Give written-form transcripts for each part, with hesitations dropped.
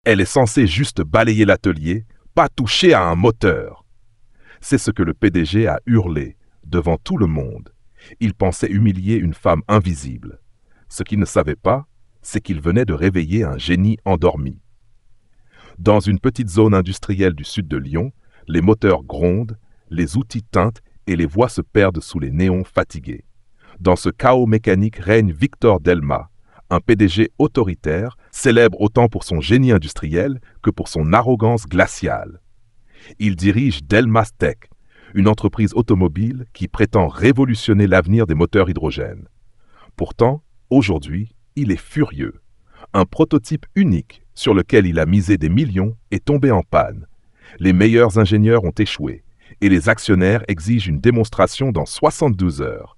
Elle est censée juste balayer l'atelier, pas toucher à un moteur. C'est ce que le PDG a hurlé devant tout le monde. Il pensait humilier une femme invisible. Ce qu'il ne savait pas, c'est qu'il venait de réveiller un génie endormi. Dans une petite zone industrielle du sud de Lyon, les moteurs grondent, les outils teintent et les voix se perdent sous les néons fatigués. Dans ce chaos mécanique règne Victor Delma, un PDG autoritaire, célèbre autant pour son génie industriel que pour son arrogance glaciale. Il dirige Delmas Tech, une entreprise automobile qui prétend révolutionner l'avenir des moteurs hydrogène. Pourtant, aujourd'hui, il est furieux. Un prototype unique sur lequel il a misé des millions est tombé en panne. Les meilleurs ingénieurs ont échoué et les actionnaires exigent une démonstration dans 72 heures.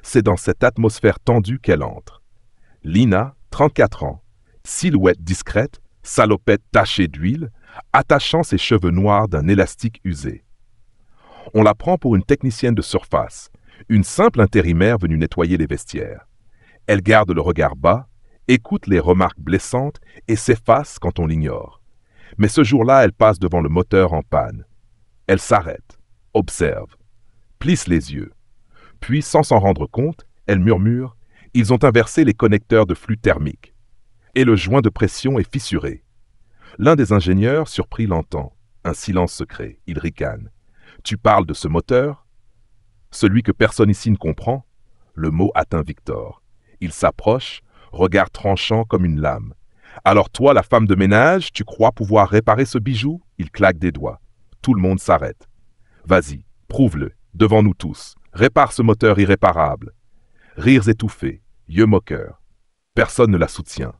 C'est dans cette atmosphère tendue qu'elle entre. Lina, 34 ans, silhouette discrète, salopette tachée d'huile, attachant ses cheveux noirs d'un élastique usé. On la prend pour une technicienne de surface, une simple intérimaire venue nettoyer les vestiaires. Elle garde le regard bas, écoute les remarques blessantes et s'efface quand on l'ignore. Mais ce jour-là, elle passe devant le moteur en panne. Elle s'arrête, observe, plisse les yeux. Puis, sans s'en rendre compte, elle murmure « Ils ont inversé les connecteurs de flux thermique. » Et le joint de pression est fissuré. L'un des ingénieurs, surpris, l'entend. Un silence se crée. Il ricane. « Tu parles de ce moteur ?» Celui que personne ici ne comprend. Le mot atteint Victor. Il s'approche, regard tranchant comme une lame. « Alors toi, la femme de ménage, tu crois pouvoir réparer ce bijou ?» Il claque des doigts. Tout le monde s'arrête. « Vas-y, prouve-le, devant nous tous. Répare ce moteur irréparable. » Rires étouffés, yeux moqueurs. Personne ne la soutient.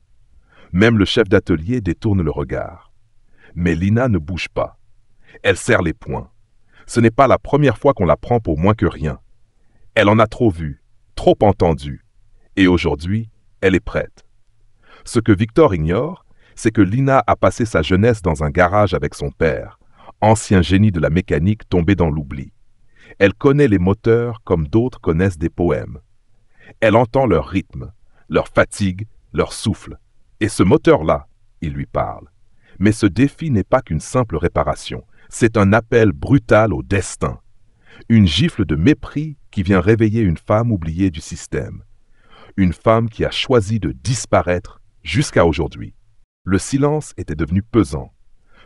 Même le chef d'atelier détourne le regard. Mais Lina ne bouge pas. Elle serre les poings. Ce n'est pas la première fois qu'on la prend pour moins que rien. Elle en a trop vu, trop entendu. Et aujourd'hui, elle est prête. Ce que Victor ignore, c'est que Lina a passé sa jeunesse dans un garage avec son père, ancien génie de la mécanique tombé dans l'oubli. Elle connaît les moteurs comme d'autres connaissent des poèmes. Elle entend leur rythme, leur fatigue, leur souffle. Et ce moteur-là, il lui parle. Mais ce défi n'est pas qu'une simple réparation. C'est un appel brutal au destin. Une gifle de mépris qui vient réveiller une femme oubliée du système. Une femme qui a choisi de disparaître jusqu'à aujourd'hui. Le silence était devenu pesant.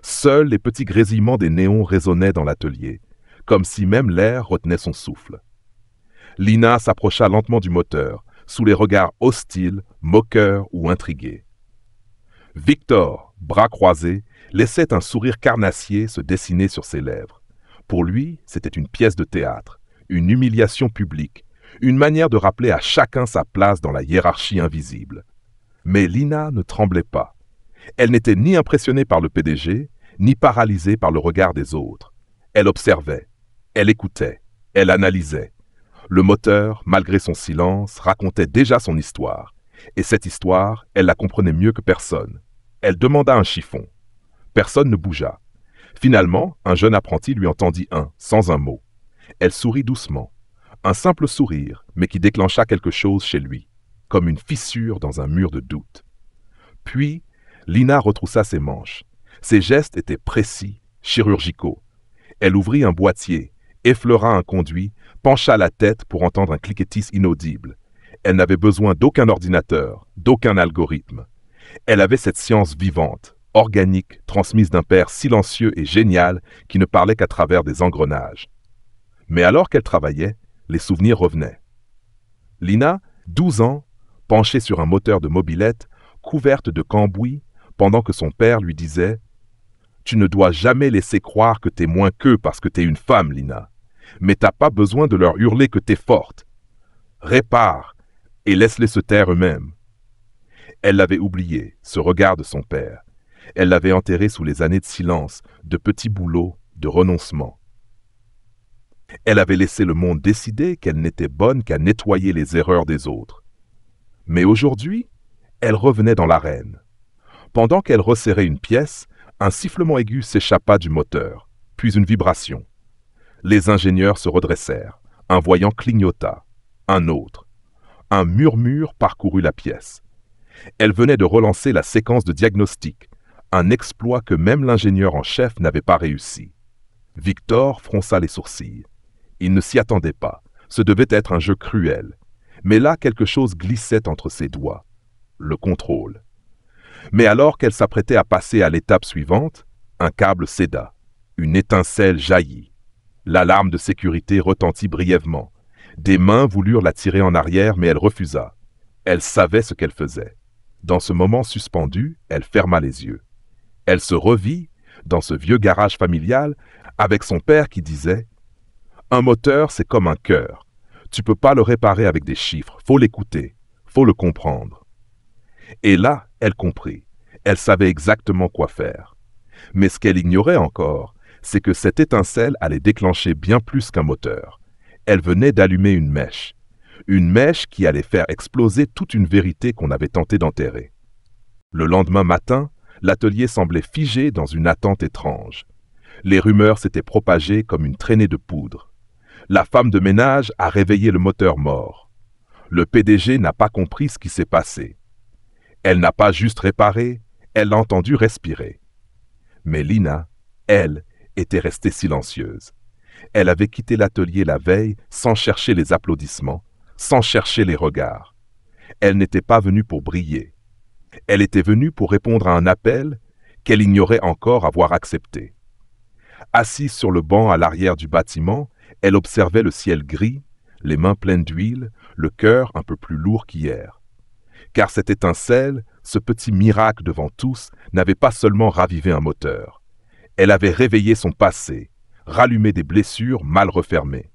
Seuls les petits grésillements des néons résonnaient dans l'atelier, comme si même l'air retenait son souffle. Lina s'approcha lentement du moteur, sous les regards hostiles, moqueurs ou intrigués. Victor, bras croisés, laissait un sourire carnassier se dessiner sur ses lèvres. Pour lui, c'était une pièce de théâtre, une humiliation publique, une manière de rappeler à chacun sa place dans la hiérarchie invisible. Mais Lina ne tremblait pas. Elle n'était ni impressionnée par le PDG, ni paralysée par le regard des autres. Elle observait, elle écoutait, elle analysait. Le moteur, malgré son silence, racontait déjà son histoire. Et cette histoire, elle la comprenait mieux que personne. Elle demanda un chiffon. Personne ne bougea. Finalement, un jeune apprenti lui en tendit un, sans un mot. Elle sourit doucement. Un simple sourire, mais qui déclencha quelque chose chez lui, comme une fissure dans un mur de doute. Puis, Lina retroussa ses manches. Ses gestes étaient précis, chirurgicaux. Elle ouvrit un boîtier, effleura un conduit, pencha la tête pour entendre un cliquetis inaudible. Elle n'avait besoin d'aucun ordinateur, d'aucun algorithme. Elle avait cette science vivante, organique, transmise d'un père silencieux et génial qui ne parlait qu'à travers des engrenages. Mais alors qu'elle travaillait, les souvenirs revenaient. Lina, 12 ans, penchée sur un moteur de mobilette, couverte de cambouis, pendant que son père lui disait « Tu ne dois jamais laisser croire que t'es moins qu'eux parce que t'es une femme, Lina. Mais t'as pas besoin de leur hurler que t'es forte. Répare et laisse-les se taire eux-mêmes. » Elle l'avait oublié, ce regard de son père. Elle l'avait enterré sous les années de silence, de petits boulots, de renoncement. Elle avait laissé le monde décider qu'elle n'était bonne qu'à nettoyer les erreurs des autres. Mais aujourd'hui, elle revenait dans l'arène. Pendant qu'elle resserrait une pièce, un sifflement aigu s'échappa du moteur, puis une vibration. Les ingénieurs se redressèrent. Un voyant clignota. Un autre. Un murmure parcourut la pièce. Elle venait de relancer la séquence de diagnostic. Un exploit que même l'ingénieur en chef n'avait pas réussi. Victor fronça les sourcils. Il ne s'y attendait pas. Ce devait être un jeu cruel. Mais là, quelque chose glissait entre ses doigts. Le contrôle. Mais alors qu'elle s'apprêtait à passer à l'étape suivante, un câble céda. Une étincelle jaillit. L'alarme de sécurité retentit brièvement. Des mains voulurent la tirer en arrière, mais elle refusa. Elle savait ce qu'elle faisait. Dans ce moment suspendu, elle ferma les yeux. Elle se revit dans ce vieux garage familial avec son père qui disait « Un moteur, c'est comme un cœur. Tu peux pas le réparer avec des chiffres, faut l'écouter, faut le comprendre. » Et là, elle comprit. Elle savait exactement quoi faire. Mais ce qu'elle ignorait encore, c'est que cette étincelle allait déclencher bien plus qu'un moteur. Elle venait d'allumer une mèche qui allait faire exploser toute une vérité qu'on avait tenté d'enterrer. Le lendemain matin, l'atelier semblait figé dans une attente étrange. Les rumeurs s'étaient propagées comme une traînée de poudre. La femme de ménage a réveillé le moteur mort. Le PDG n'a pas compris ce qui s'est passé. Elle n'a pas juste réparé, elle l'a entendu respirer. Mais Lina, elle, était restée silencieuse. Elle avait quitté l'atelier la veille sans chercher les applaudissements, sans chercher les regards. Elle n'était pas venue pour briller. Elle était venue pour répondre à un appel qu'elle ignorait encore avoir accepté. Assise sur le banc à l'arrière du bâtiment, elle observait le ciel gris, les mains pleines d'huile, le cœur un peu plus lourd qu'hier. Car cette étincelle, ce petit miracle devant tous, n'avait pas seulement ravivé un moteur. Elle avait réveillé son passé, rallumé des blessures mal refermées.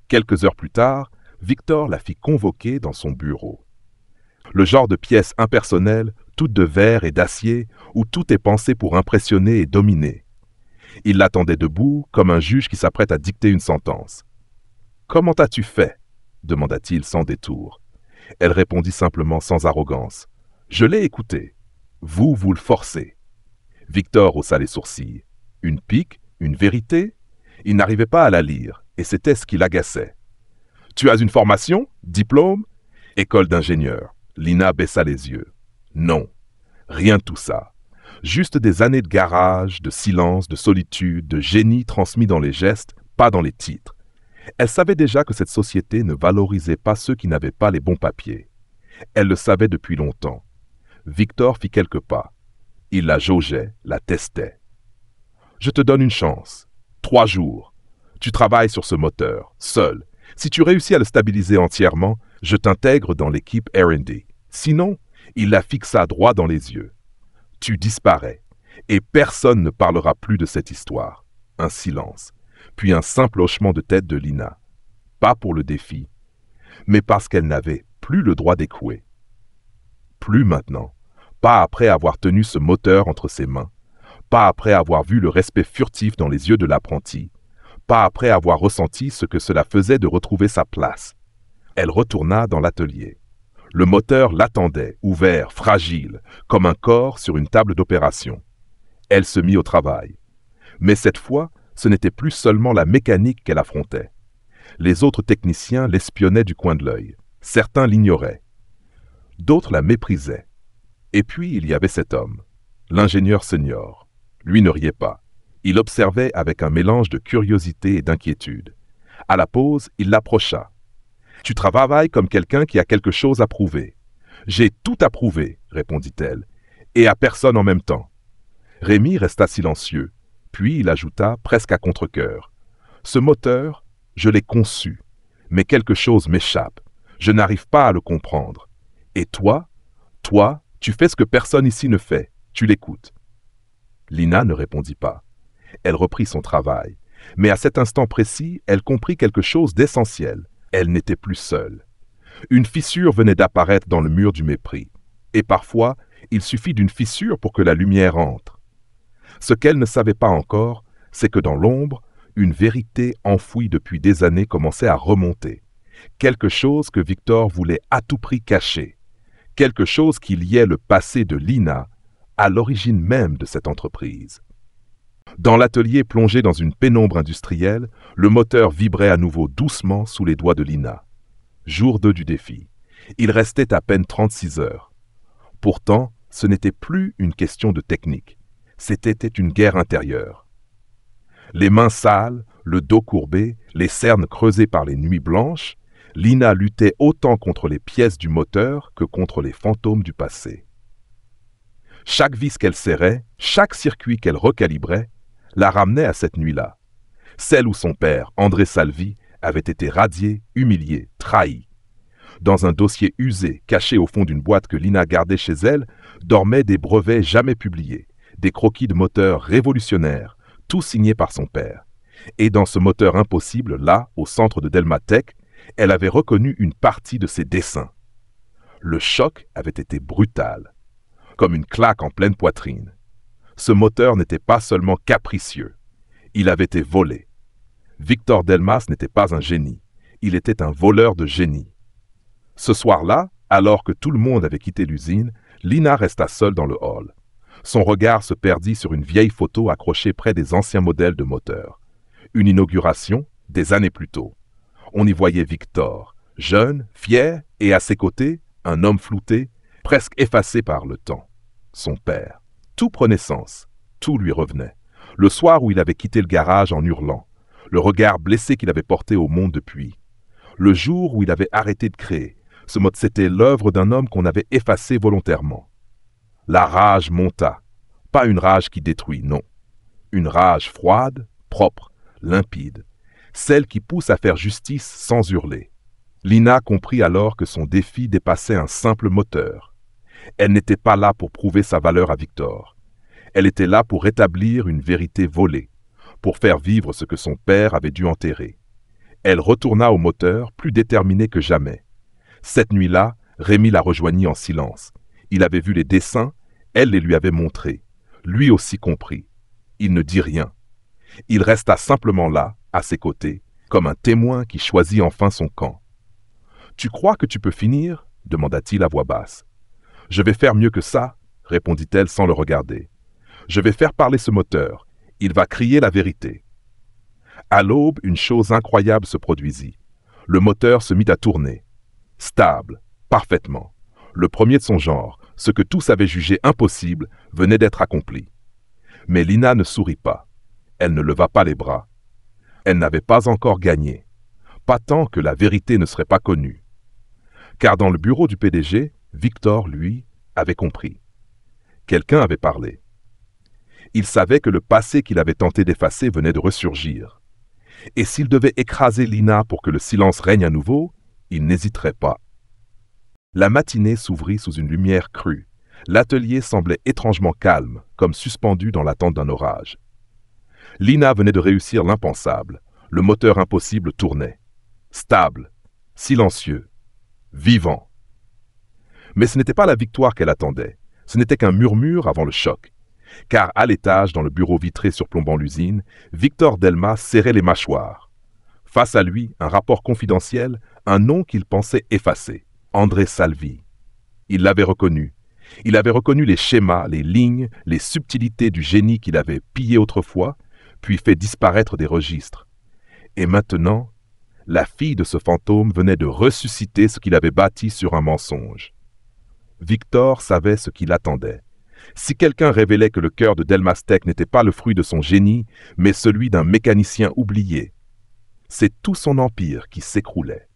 Quelques heures plus tard, Victor la fit convoquer dans son bureau. Le genre de pièce impersonnelle, toute de verre et d'acier, où tout est pensé pour impressionner et dominer. Il l'attendait debout, comme un juge qui s'apprête à dicter une sentence. « Comment as-tu fait » demanda-t-il sans détour. Elle répondit simplement sans arrogance. « Je l'ai écouté. Vous le forcez. » Victor haussa les sourcils. Une pique, une vérité? Il n'arrivait pas à la lire, et c'était ce qui l'agaçait. « Tu as une formation? Diplôme? » École d'ingénieur. Lina baissa les yeux. Non, rien de tout ça. Juste des années de garage, de silence, de solitude, de génie transmis dans les gestes, pas dans les titres. Elle savait déjà que cette société ne valorisait pas ceux qui n'avaient pas les bons papiers. Elle le savait depuis longtemps. Victor fit quelques pas. Il la jaugeait, la testait. « Je te donne une chance. 3 jours. Tu travailles sur ce moteur, seul. Si tu réussis à le stabiliser entièrement, je t'intègre dans l'équipe R&D. Sinon, il la fixa droit dans les yeux. Tu disparais, et personne ne parlera plus de cette histoire. » Un silence, puis un simple hochement de tête de Lina. Pas pour le défi, mais parce qu'elle n'avait plus le droit d'échouer. Plus maintenant, pas après avoir tenu ce moteur entre ses mains, pas après avoir vu le respect furtif dans les yeux de l'apprenti, pas après avoir ressenti ce que cela faisait de retrouver sa place. Elle retourna dans l'atelier. Le moteur l'attendait, ouvert, fragile, comme un corps sur une table d'opération. Elle se mit au travail. Mais cette fois, ce n'était plus seulement la mécanique qu'elle affrontait. Les autres techniciens l'espionnaient du coin de l'œil. Certains l'ignoraient. D'autres la méprisaient. Et puis il y avait cet homme, l'ingénieur senior. Lui ne riait pas. Il observait avec un mélange de curiosité et d'inquiétude. À la pause, il l'approcha. « Tu travailles comme quelqu'un qui a quelque chose à prouver. »« J'ai tout à prouver, » répondit-elle, « et à personne en même temps. » Rémi resta silencieux, puis il ajouta presque à contre-cœur. « Ce moteur, je l'ai conçu, mais quelque chose m'échappe. Je n'arrive pas à le comprendre. Et toi, tu fais ce que personne ici ne fait. Tu l'écoutes. » Lina ne répondit pas. Elle reprit son travail. Mais à cet instant précis, elle comprit quelque chose d'essentiel. Elle n'était plus seule. Une fissure venait d'apparaître dans le mur du mépris. Et parfois, il suffit d'une fissure pour que la lumière entre. Ce qu'elle ne savait pas encore, c'est que dans l'ombre, une vérité enfouie depuis des années commençait à remonter. Quelque chose que Victor voulait à tout prix cacher. Quelque chose qui liait le passé de Lina à l'origine même de cette entreprise. Dans l'atelier plongé dans une pénombre industrielle, le moteur vibrait à nouveau doucement sous les doigts de Lina. Jour 2 du défi. Il restait à peine 36 heures. Pourtant, ce n'était plus une question de technique. C'était une guerre intérieure. Les mains sales, le dos courbé, les cernes creusées par les nuits blanches, Lina luttait autant contre les pièces du moteur que contre les fantômes du passé. Chaque vis qu'elle serrait, chaque circuit qu'elle recalibrait, la ramenait à cette nuit-là. Celle où son père, André Salvi, avait été radié, humilié, trahi. Dans un dossier usé, caché au fond d'une boîte que Lina gardait chez elle, dormaient des brevets jamais publiés, des croquis de moteurs révolutionnaires, tout signés par son père. Et dans ce moteur impossible, là, au centre de Delmatech, elle avait reconnu une partie de ses dessins. Le choc avait été brutal, comme une claque en pleine poitrine. Ce moteur n'était pas seulement capricieux, il avait été volé. Victor Delmas n'était pas un génie, il était un voleur de génie. Ce soir-là, alors que tout le monde avait quitté l'usine, Lina resta seule dans le hall. Son regard se perdit sur une vieille photo accrochée près des anciens modèles de moteurs. Une inauguration, des années plus tôt. On y voyait Victor, jeune, fier, et à ses côtés, un homme flouté, presque effacé par le temps. Son père. Tout prenait sens, tout lui revenait. Le soir où il avait quitté le garage en hurlant, le regard blessé qu'il avait porté au monde depuis. Le jour où il avait arrêté de créer, c'était l'œuvre d'un homme qu'on avait effacé volontairement. La rage monta, pas une rage qui détruit, non. Une rage froide, propre, limpide, celle qui pousse à faire justice sans hurler. Lina comprit alors que son défi dépassait un simple moteur. Elle n'était pas là pour prouver sa valeur à Victor. Elle était là pour rétablir une vérité volée, pour faire vivre ce que son père avait dû enterrer. Elle retourna au moteur, plus déterminée que jamais. Cette nuit-là, Rémi la rejoignit en silence. Il avait vu les dessins, elle les lui avait montrés. Lui aussi comprit. Il ne dit rien. Il resta simplement là, à ses côtés, comme un témoin qui choisit enfin son camp. « Tu crois que tu peux finir ?» demanda-t-il à voix basse. « Je vais faire mieux que ça, » répondit-elle sans le regarder. « Je vais faire parler ce moteur. Il va crier la vérité. » À l'aube, une chose incroyable se produisit. Le moteur se mit à tourner. Stable, parfaitement. Le premier de son genre, ce que tous avaient jugé impossible, venait d'être accompli. Mais Lina ne sourit pas. Elle ne leva pas les bras. Elle n'avait pas encore gagné. Pas tant que la vérité ne serait pas connue. Car dans le bureau du PDG, Victor, lui, avait compris. Quelqu'un avait parlé. Il savait que le passé qu'il avait tenté d'effacer venait de ressurgir. Et s'il devait écraser Lina pour que le silence règne à nouveau, il n'hésiterait pas. La matinée s'ouvrit sous une lumière crue. L'atelier semblait étrangement calme, comme suspendu dans l'attente d'un orage. Lina venait de réussir l'impensable. Le moteur impossible tournait. Stable, silencieux, vivant. Mais ce n'était pas la victoire qu'elle attendait. Ce n'était qu'un murmure avant le choc. Car à l'étage, dans le bureau vitré surplombant l'usine, Victor Delmas serrait les mâchoires. Face à lui, un rapport confidentiel, un nom qu'il pensait effacé. André Salvi. Il l'avait reconnu. Il avait reconnu les schémas, les lignes, les subtilités du génie qu'il avait pillé autrefois, puis fait disparaître des registres. Et maintenant, la fille de ce fantôme venait de ressusciter ce qu'il avait bâti sur un mensonge. Victor savait ce qui l'attendait. Si quelqu'un révélait que le cœur de Delmatech n'était pas le fruit de son génie, mais celui d'un mécanicien oublié, c'est tout son empire qui s'écroulait.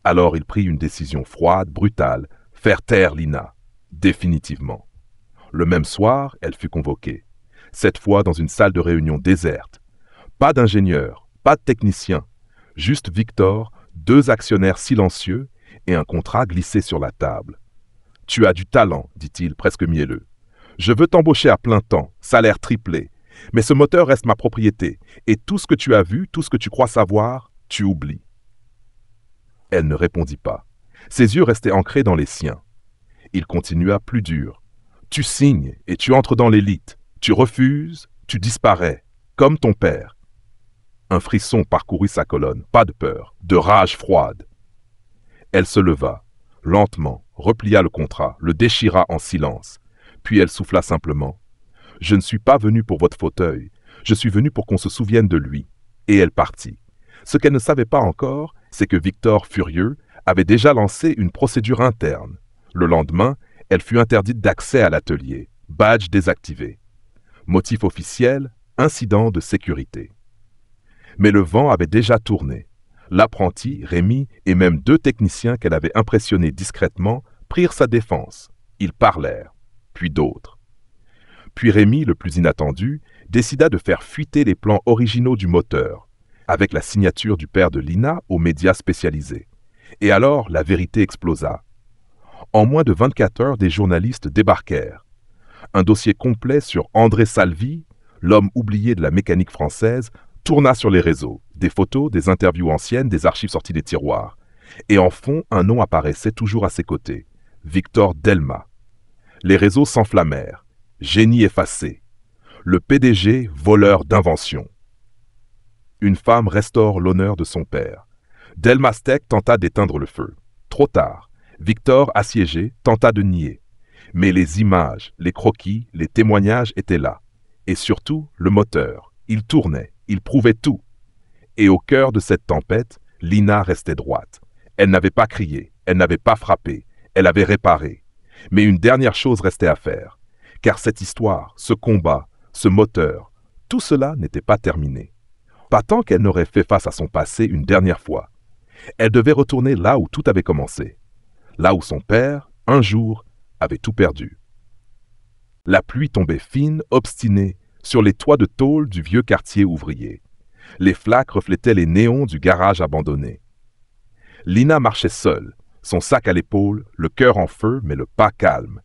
Alors il prit une décision froide, brutale, faire taire Lina, définitivement. Le même soir, elle fut convoquée, cette fois dans une salle de réunion déserte. Pas d'ingénieur, pas de technicien, juste Victor, 2 actionnaires silencieux et un contrat glissé sur la table. « Tu as du talent, dit-il presque mielleux. Je veux t'embaucher à plein temps, salaire triplé. Mais ce moteur reste ma propriété, et tout ce que tu as vu, tout ce que tu crois savoir, tu oublies. » Elle ne répondit pas. Ses yeux restaient ancrés dans les siens. Il continua plus dur. « Tu signes et tu entres dans l'élite. Tu refuses, tu disparais, comme ton père. » Un frisson parcourut sa colonne, pas de peur, de rage froide. Elle se leva, lentement, replia le contrat, le déchira en silence. Puis elle souffla simplement. « Je ne suis pas venue pour votre fauteuil, je suis venue pour qu'on se souvienne de lui. » Et elle partit. Ce qu'elle ne savait pas encore, c'est que Victor, furieux, avait déjà lancé une procédure interne. Le lendemain, elle fut interdite d'accès à l'atelier, badge désactivé. Motif officiel, incident de sécurité. Mais le vent avait déjà tourné. L'apprenti, Rémi et même 2 techniciens qu'elle avait impressionnés discrètement prirent sa défense. Ils parlèrent, puis d'autres. Puis Rémi, le plus inattendu, décida de faire fuiter les plans originaux du moteur, avec la signature du père de Lina aux médias spécialisés. Et alors, la vérité explosa. En moins de 24 heures, des journalistes débarquèrent. Un dossier complet sur André Salvi, l'homme oublié de la mécanique française, tourna sur les réseaux. Des photos, des interviews anciennes, des archives sorties des tiroirs. Et en fond, un nom apparaissait toujours à ses côtés. Victor Delma. Les réseaux s'enflammèrent. Génie effacé. Le PDG, voleur d'invention. Une femme restaure l'honneur de son père. Delma Steck tenta d'éteindre le feu. Trop tard. Victor, assiégé, tenta de nier. Mais les images, les croquis, les témoignages étaient là. Et surtout, le moteur. Il tournait, il prouvait tout. Et au cœur de cette tempête, Lina restait droite. Elle n'avait pas crié, elle n'avait pas frappé, elle avait réparé. Mais une dernière chose restait à faire. Car cette histoire, ce combat, ce moteur, tout cela n'était pas terminé. Pas tant qu'elle n'aurait fait face à son passé une dernière fois. Elle devait retourner là où tout avait commencé. Là où son père, un jour, avait tout perdu. La pluie tombait fine, obstinée, sur les toits de tôle du vieux quartier ouvrier. Les flaques reflétaient les néons du garage abandonné. Lina marchait seule, son sac à l'épaule, le cœur en feu, mais le pas calme.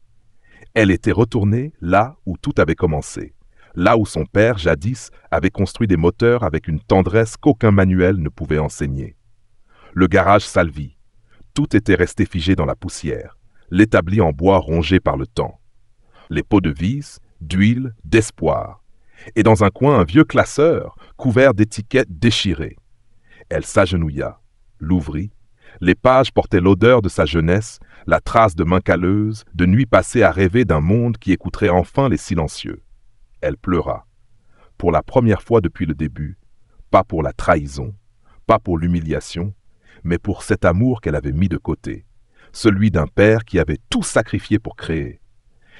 Elle était retournée là où tout avait commencé, là où son père, jadis, avait construit des moteurs avec une tendresse qu'aucun manuel ne pouvait enseigner. Le garage Salvi. Tout était resté figé dans la poussière, l'établi en bois rongé par le temps. Les pots de vis, d'huile, d'espoir. Et dans un coin, un vieux classeur, couvert d'étiquettes déchirées. Elle s'agenouilla, l'ouvrit. Les pages portaient l'odeur de sa jeunesse, la trace de mains calleuses, de nuits passées à rêver d'un monde qui écouterait enfin les silencieux. Elle pleura. Pour la première fois depuis le début, pas pour la trahison, pas pour l'humiliation, mais pour cet amour qu'elle avait mis de côté, celui d'un père qui avait tout sacrifié pour créer,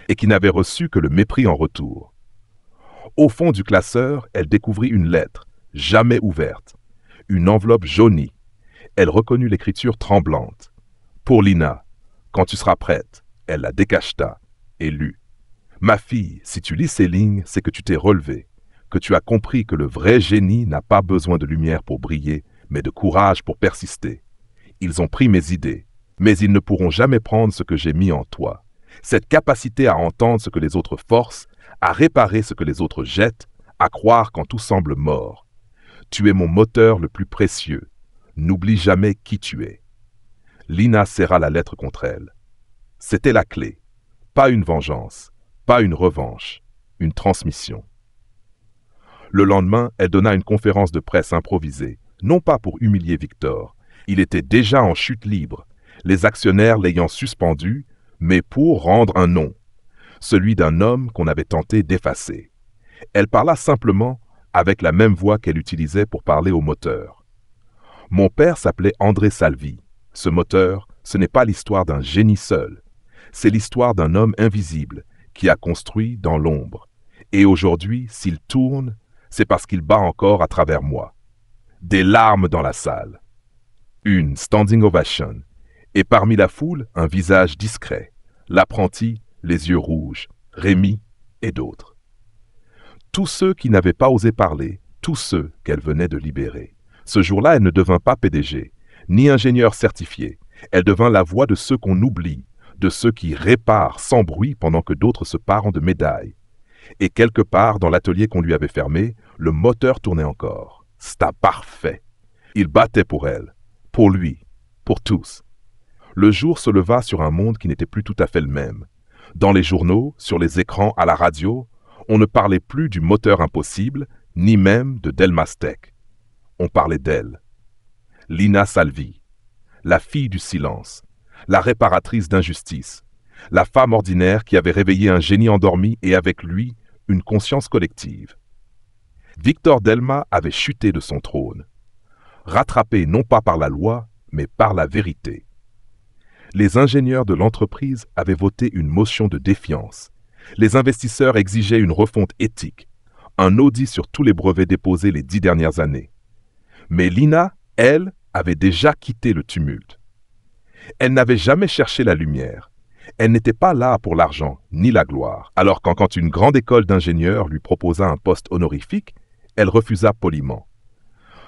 et qui n'avait reçu que le mépris en retour. Au fond du classeur, elle découvrit une lettre, jamais ouverte, une enveloppe jaunie. Elle reconnut l'écriture tremblante. Pour Lina, quand tu seras prête, elle la décacheta et lut. Ma fille, si tu lis ces lignes, c'est que tu t'es relevée, que tu as compris que le vrai génie n'a pas besoin de lumière pour briller, mais de courage pour persister. Ils ont pris mes idées, mais ils ne pourront jamais prendre ce que j'ai mis en toi. Cette capacité à entendre ce que les autres forcent, à réparer ce que les autres jettent, à croire quand tout semble mort. Tu es mon moteur le plus précieux. N'oublie jamais qui tu es. Lina serra la lettre contre elle. C'était la clé. Pas une vengeance, pas une revanche, une transmission. Le lendemain, elle donna une conférence de presse improvisée, non pas pour humilier Victor. Il était déjà en chute libre, les actionnaires l'ayant suspendu, mais pour rendre un nom, celui d'un homme qu'on avait tenté d'effacer. Elle parla simplement avec la même voix qu'elle utilisait pour parler au moteur. Mon père s'appelait André Salvi. Ce moteur, ce n'est pas l'histoire d'un génie seul. C'est l'histoire d'un homme invisible qui a construit dans l'ombre. Et aujourd'hui, s'il tourne, c'est parce qu'il bat encore à travers moi. Des larmes dans la salle. Une standing ovation. Et parmi la foule, un visage discret. L'apprenti, les yeux rouges, Rémi et d'autres. Tous ceux qui n'avaient pas osé parler, tous ceux qu'elle venait de libérer. Ce jour-là, elle ne devint pas PDG, ni ingénieur certifié. Elle devint la voix de ceux qu'on oublie, de ceux qui réparent sans bruit pendant que d'autres se parent de médailles. Et quelque part, dans l'atelier qu'on lui avait fermé, le moteur tournait encore. C'était parfait. Il battait pour elle, pour lui, pour tous. Le jour se leva sur un monde qui n'était plus tout à fait le même. Dans les journaux, sur les écrans, à la radio, on ne parlait plus du moteur impossible, ni même de Delma Steck. On parlait d'elle. Lina Salvi, la fille du silence, la réparatrice d'injustice, la femme ordinaire qui avait réveillé un génie endormi et avec lui une conscience collective. Victor Delma avait chuté de son trône, rattrapé non pas par la loi, mais par la vérité. Les ingénieurs de l'entreprise avaient voté une motion de défiance. Les investisseurs exigeaient une refonte éthique, un audit sur tous les brevets déposés les 10 dernières années. Mais Lina, elle, avait déjà quitté le tumulte. Elle n'avait jamais cherché la lumière. Elle n'était pas là pour l'argent ni la gloire. Alors quand une grande école d'ingénieurs lui proposa un poste honorifique, elle refusa poliment.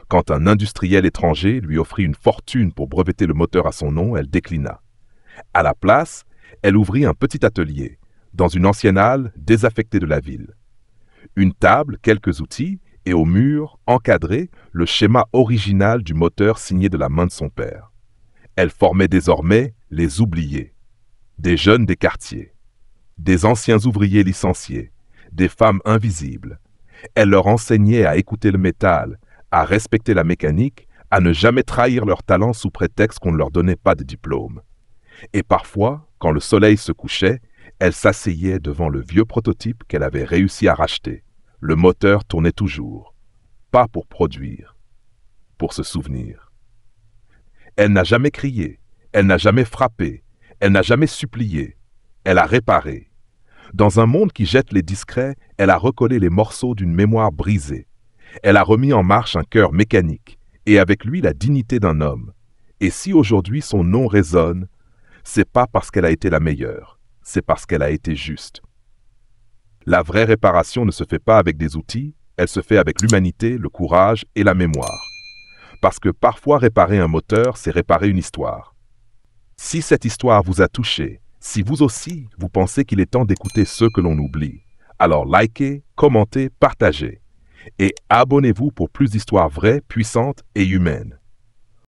Quand un industriel étranger lui offrit une fortune pour breveter le moteur à son nom, elle déclina. À la place, elle ouvrit un petit atelier, dans une ancienne halle désaffectée de la ville. Une table, quelques outils, et au mur, encadré, le schéma original du moteur signé de la main de son père. Elle formait désormais les oubliés, des jeunes des quartiers, des anciens ouvriers licenciés, des femmes invisibles. Elle leur enseignait à écouter le métal, à respecter la mécanique, à ne jamais trahir leur talent sous prétexte qu'on ne leur donnait pas de diplôme. Et parfois, quand le soleil se couchait, elle s'asseyait devant le vieux prototype qu'elle avait réussi à racheter. Le moteur tournait toujours, pas pour produire, pour se souvenir. Elle n'a jamais crié, elle n'a jamais frappé, elle n'a jamais supplié, elle a réparé. Dans un monde qui jette les discrets, elle a recollé les morceaux d'une mémoire brisée. Elle a remis en marche un cœur mécanique, et avec lui la dignité d'un homme. Et si aujourd'hui son nom résonne, c'est pas parce qu'elle a été la meilleure, c'est parce qu'elle a été juste. La vraie réparation ne se fait pas avec des outils, elle se fait avec l'humanité, le courage et la mémoire. Parce que parfois réparer un moteur, c'est réparer une histoire. Si cette histoire vous a touché, si vous aussi, vous pensez qu'il est temps d'écouter ceux que l'on oublie, alors likez, commentez, partagez. Et abonnez-vous pour plus d'histoires vraies, puissantes et humaines.